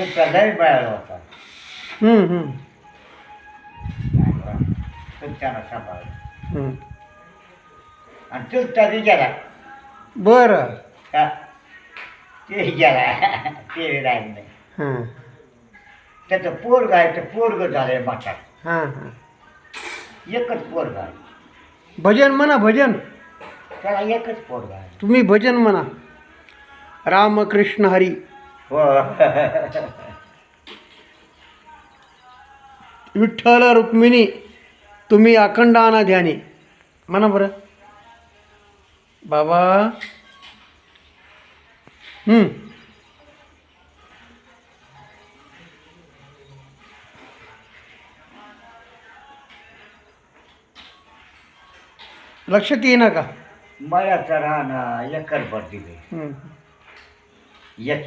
तो लय बाहेर होता. तो त्याला सांभाळला आणि तो तरी गेला. बरं. हा, ते गेला ते राहिलं नाही. हां त्याचं पोरग आहे ते पोरग झालंय म्हातार. हां हां. एकच पोरग आहे भजन म्हणा भजन. त्याला एकच पोरग आहे. तुम्ही भजन म्हणा. रामकृष्ण हरी. हो विठ्ठल रुक्मिणी तुम्ही अखंड आणा ध्यानी म्हणा बरं बाबा. लक्षात येईना का? मळ्याचं राहणं एकर भर दिले. एक